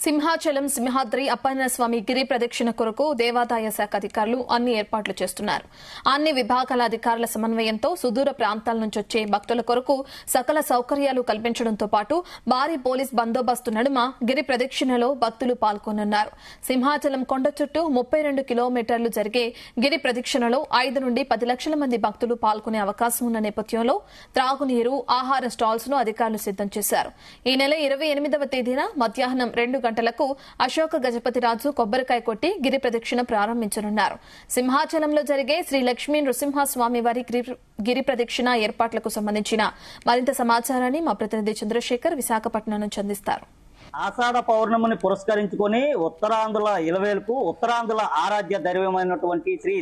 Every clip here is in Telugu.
సింహాచలం సింహాద్రి అప్పన్న స్వామి గిరి ప్రదక్షిణ కొరకు దేవాదాయ శాఖ అధికారులు అన్ని ఏర్పాట్లు చేస్తున్నారు. అన్ని విభాగాల అధికారుల సమన్వయంతో సుదూర ప్రాంతాల నుంచి వచ్చే భక్తుల కొరకు సకల సౌకర్యాలు కల్పించడంతో పాటు భారీ పోలీస్ బందోబస్తు నడుమ గిరి ప్రదక్షిణలో భక్తులు పాల్గొనున్నారు. సింహాచలం కొండ చుట్టూ 32 కిలోమీటర్లు జరిగే గిరి ప్రదక్షిణలో 5 నుండి 10 లక్షల మంది భక్తులు పాల్గొనే అవకాశం ఉన్న నేపథ్యంలో త్రాగునీరు, ఆహార స్టాల్స్ ను అధికారులు సిద్దం చేశారు. ఈ నెల 28వ తేదీన మధ్యాహ్నం 2 గంటలకు అశోక గజపతిరాజు కొబ్బరికాయ కొట్టి గిరి ప్రదక్షిణ ప్రారంభించనున్నారు. సింహాచలంలో జరిగే శ్రీ లక్ష్మీ నృసింహస్వామి వారి గిరి ప్రదక్షిణ ఏర్పాట్లకు సంబంధించిన మరింత సమాచారాన్ని మా ప్రతినిధి చంద్రశేఖర్ విశాఖపట్నం నుంచి అందిస్తారు. ఆషాఢ పౌర్ణమిని పురస్కరించుకొని ఉత్తరాంధ్రుల ఇలవేలుకు ఉత్తరాంధ్రుల ఆరాధ్య దైవమైనటువంటి శ్రీ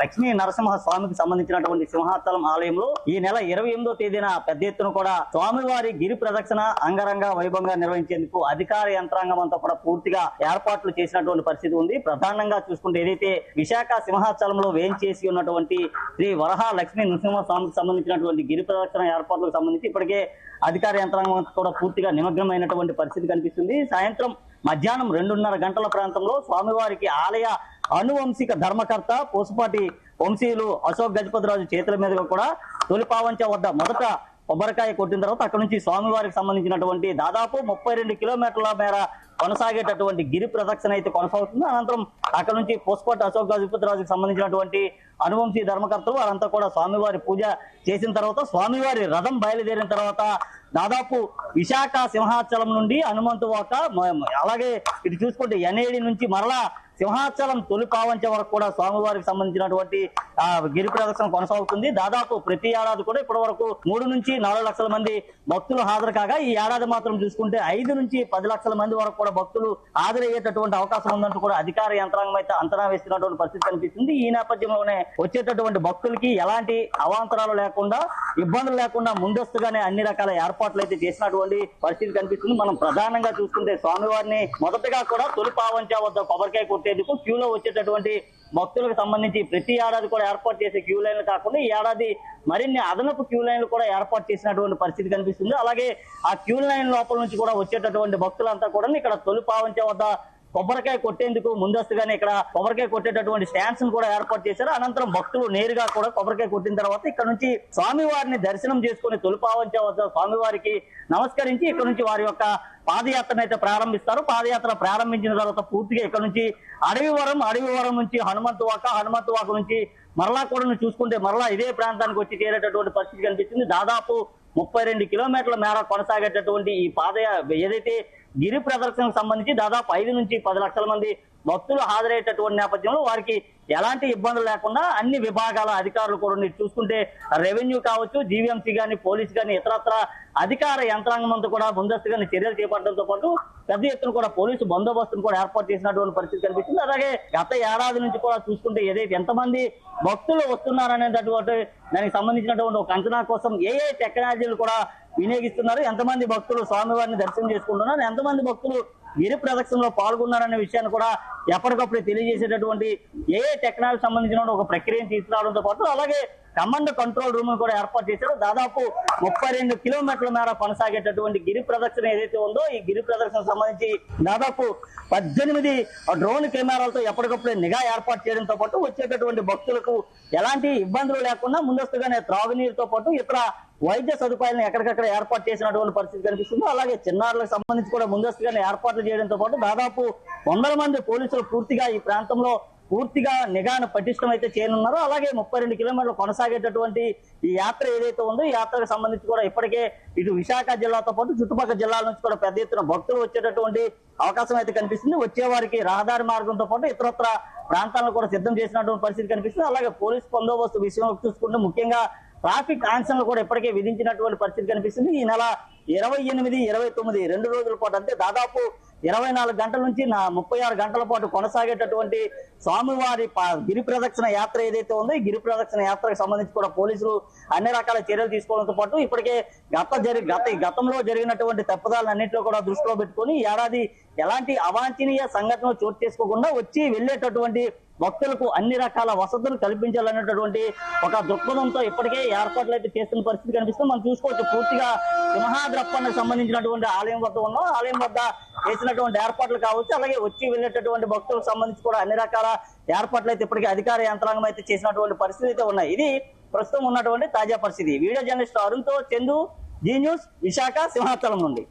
లక్ష్మీ నరసింహ స్వామికి సంబంధించినటువంటి సింహాచలం ఆలయంలో ఈ నెల 28వ తేదీన పెద్ద ఎత్తున కూడా స్వామివారి గిరి ప్రదక్షిణ అంగరంగ వైభవంగా నిర్వహించేందుకు అధికార యంత్రాంగం అంతా కూడా పూర్తిగా ఏర్పాట్లు చేసినటువంటి పరిస్థితి ఉంది. ప్రధానంగా చూసుకుంటే ఏదైతే విశాఖ సింహాచలంలో వేంచేసి ఉన్నటువంటి శ్రీ వరహ లక్ష్మీ నరసింహ స్వామికి సంబంధించినటువంటి గిరి ప్రదక్షిణ ఏర్పాట్లకు సంబంధించి ఇప్పటికే అధికార యంత్రాంగం కూడా పూర్తిగా నిమగ్నమైనటువంటి పరిస్థితి కనిపిస్తుంది. సాయంత్రం మధ్యాహ్నం 2:30 గంటల ప్రాంతంలో స్వామివారికి ఆలయ అనువంశిక ధర్మకర్త పూసపాటి వంశీయులు అశోక్ గజపతిరాజు చేతుల మీదుగా కూడా తొలిపావంచ వద్ద మొదట కొబ్బరికాయ కొట్టిన తర్వాత అక్కడ నుంచి స్వామివారికి సంబంధించినటువంటి దాదాపు 32 కిలోమీటర్ల మేర కొనసాగేటటువంటి గిరి ప్రదక్షిణ అయితే కొనసాగుతుంది. అనంతరం అక్కడ నుంచి పూసపాటి అశోక్ గజపతిరాజుకి సంబంధించినటువంటి అనువంశీ ధర్మకర్తలు వారంతా కూడా స్వామివారి పూజ చేసిన తర్వాత స్వామివారి రథం బయలుదేరిన తర్వాత దాదాపు విశాఖ సింహాచలం నుండి హనుమంతువాక, అలాగే ఇటు చూసుకుంటే ఎన్ఏడి నుంచి మరలా సింహాచలం తొలి పావంచ వరకు కూడా స్వామివారికి సంబంధించినటువంటి గిరి ప్రదక్షిణ కొనసాగుతుంది. దాదాపు ప్రతి ఏడాది కూడా ఇప్పటి వరకు 3 నుంచి 4 లక్షల మంది భక్తులు హాజరు కాగా ఈ ఏడాది మాత్రం చూసుకుంటే 5 నుంచి 10 లక్షల మంది వరకు కూడా భక్తులు హాజరయ్యేటటువంటి అవకాశం ఉందంటూ కూడా అధికార యంత్రాంగం అయితే అంచనా వేస్తున్నటువంటి పరిస్థితి కనిపిస్తుంది. ఈ నేపథ్యంలోనే వచ్చేటటువంటి భక్తులకి ఎలాంటి అవాంతరాలు లేకుండా, ఇబ్బందులు లేకుండా ముందస్తుగానే అన్ని రకాల ఏర్పాట్లు అయితే చేసినటువంటి పరిస్థితి కనిపిస్తుంది. మనం ప్రధానంగా చూసుకుంటే స్వామివారిని మొదటగా కూడా తొలి పావంచ వద్ద కొబ్బరికాయ కొట్టేందుకు క్యూలో వచ్చేటటువంటి భక్తులకు సంబంధించి ప్రతి ఏడాది కూడా ఏర్పాటు చేసే క్యూ లైన్లు కాకుండా ఈ ఏడాది మరిన్ని అదనపు క్యూ లైన్లు కూడా ఏర్పాటు చేసినటువంటి పరిస్థితి కనిపిస్తుంది. అలాగే ఆ క్యూ లైన్ లోపల నుంచి కూడా వచ్చేటటువంటి భక్తులంతా కూడా ఇక్కడ తొలి పావంచ వద్ద కొబ్బరికాయ కొట్టేందుకు ముందస్తుగానే ఇక్కడ కొబ్బరికాయ కొట్టేటటువంటి స్టాండ్స్ కూడా ఏర్పాటు చేశారు. అనంతరం భక్తులు నేరుగా కూడా కొబ్బరికాయ కొట్టిన తర్వాత ఇక్కడ నుంచి స్వామివారిని దర్శనం చేసుకుని తొలిపావంచ వద్ద స్వామివారికి నమస్కరించి ఇక్కడ నుంచి వారి యొక్క పాదయాత్రను అయితే ప్రారంభిస్తారు. పాదయాత్ర ప్రారంభించిన తర్వాత పూర్తిగా ఇక్కడ నుంచి అడవివరం నుంచి హనుమంతువాక నుంచి మరలా కూడా చూసుకుంటే మరలా ఇదే ప్రాంతానికి వచ్చి చేరేటటువంటి పరిస్థితి కనిపిస్తుంది. దాదాపు 32 కిలోమీటర్ల మేర కొనసాగేటటువంటి ఈ ఏదైతే గిరి ప్రదర్శనకు సంబంధించి దాదాపు 5 నుంచి 10 లక్షల మంది భక్తులు హాజరయ్యేటటువంటి నేపథ్యంలో వారికి ఎలాంటి ఇబ్బందులు లేకుండా అన్ని విభాగాల అధికారులు కూడా చూసుకుంటే రెవెన్యూ కావచ్చు, జీవీఎంసీ గాని, పోలీసు గాని, ఇతరత్ర అధికార యంత్రాంగం అంతా కూడా ముందస్తుగానే చర్యలు చేపట్టడంతో పాటు పెద్ద ఎత్తున కూడా పోలీసు బందోబస్తును కూడా ఏర్పాటు చేసినటువంటి పరిస్థితి కనిపిస్తుంది. అలాగే గత ఏడాది నుంచి కూడా చూసుకుంటే ఏదైతే ఎంతమంది భక్తులు వస్తున్నారనేటటువంటి దానికి సంబంధించినటువంటి ఒక అంచనా కోసం ఏ టెక్నాలజీలు కూడా వినియోగిస్తున్నారు, ఎంతమంది భక్తులు స్వామివారిని దర్శనం చేసుకుంటున్నారు, ఎంతమంది భక్తులు గిరి ప్రదక్షిణలో పాల్గొన్నారనే విషయాన్ని కూడా ఎప్పటికప్పుడు తెలియజేసేటటువంటి ఏ టెక్నాలజీ సంబంధించిన ఒక ప్రక్రియను తీసుకురావడంతో పాటు అలాగే కమాండ్ కంట్రోల్ రూమ్ కూడా ఏర్పాటు చేశారు. దాదాపు 32 కిలోమీటర్ల మేర కొనసాగేటటువంటి గిరి ప్రదక్షిణ ఏదైతే ఉందో ఈ గిరి ప్రదక్షిణకు సంబంధించి దాదాపు 18 డ్రోన్ కెమెరాలతో ఎప్పటికప్పుడే నిఘా ఏర్పాటు చేయడంతో పాటు వచ్చేటటువంటి భక్తులకు ఎలాంటి ఇబ్బందులు లేకుండా ముందస్తుగానే త్రాగునీరుతో పాటు ఇతర వైద్య సదుపాయాలను ఎక్కడికక్కడ ఏర్పాటు చేసినటువంటి పరిస్థితి కనిపిస్తుంది. అలాగే చిన్నారులకు సంబంధించి కూడా ముందస్తుగానే ఏర్పాట్లు చేయడంతో పాటు దాదాపు 100 మంది పోలీసులు పూర్తిగా ఈ ప్రాంతంలో పూర్తిగా నిఘాను పటిష్టం అయితే చేయనున్నారు. అలాగే 32 కిలోమీటర్లు కొనసాగేటటువంటి ఈ యాత్ర ఏదైతే ఉందో ఈ యాత్రకు సంబంధించి కూడా ఇప్పటికే ఇటు విశాఖ జిల్లాతో పాటు చుట్టుపక్కల జిల్లాల నుంచి కూడా పెద్ద ఎత్తున భక్తులు వచ్చేటటువంటి అవకాశం అయితే కనిపిస్తుంది. వచ్చే వారికి రహదారి మార్గంతో పాటు ఇతరత్ర ప్రాంతాలను కూడా సిద్ధం చేసినటువంటి పరిస్థితి కనిపిస్తుంది. అలాగే పోలీస్ బందోబస్తు విషయంలో చూసుకుంటే ముఖ్యంగా ట్రాఫిక్ ఆంక్షలు కూడా ఇప్పటికే విధించినటువంటి పరిస్థితి కనిపిస్తుంది. ఈ నెల 28, 29 2 రోజుల పాటు అంటే దాదాపు 24 గంటల నుంచి 36 గంటల పాటు కొనసాగేటటువంటి స్వామివారి గిరి ప్రదక్షిణ యాత్ర ఏదైతే ఉందో ఈ గిరి ప్రదక్షిణ యాత్రకు సంబంధించి కూడా పోలీసులు అన్ని రకాల చర్యలు తీసుకోవడంతో పాటు ఇప్పటికే గతంలో జరిగినటువంటి తప్పుదాలన్నింటిలో కూడా దృష్టిలో పెట్టుకుని ఈ ఏడాది ఎలాంటి అవాంఛనీయ సంఘటనలు చోటు చేసుకోకుండా వచ్చి వెళ్లేటటువంటి భక్తులకు అన్ని రకాల వసతులు కల్పించాలనేటటువంటి ఒక దృక్పథంతో ఇప్పటికే ఏర్పాట్లు అయితే చేస్తున్న పరిస్థితి కనిపిస్తుంది. మనం చూసుకోవచ్చు పూర్తిగా సింహాద్రి అప్పన్నకు సంబంధించినటువంటి ఆలయం వద్ద ఉన్నాం. ఆలయం వద్ద వేసిన కావాల్సినటువంటి ఏర్పాట్లు కావచ్చు, అలాగే వచ్చి వెళ్ళేటటువంటి భక్తులకు సంబంధించి కూడా అన్ని రకాల ఏర్పాట్లు అయితే ఇప్పటికీ అధికార యంత్రాంగం అయితే చేసినటువంటి పరిస్థితి అయితే ఉన్నాయి. ఇది ప్రస్తుతం ఉన్నటువంటి తాజా పరిస్థితి. వీడియో జర్నలిస్ట్ అరుణ్తో చందు, జీ న్యూస్, విశాఖ, సింహాచలం నుండి.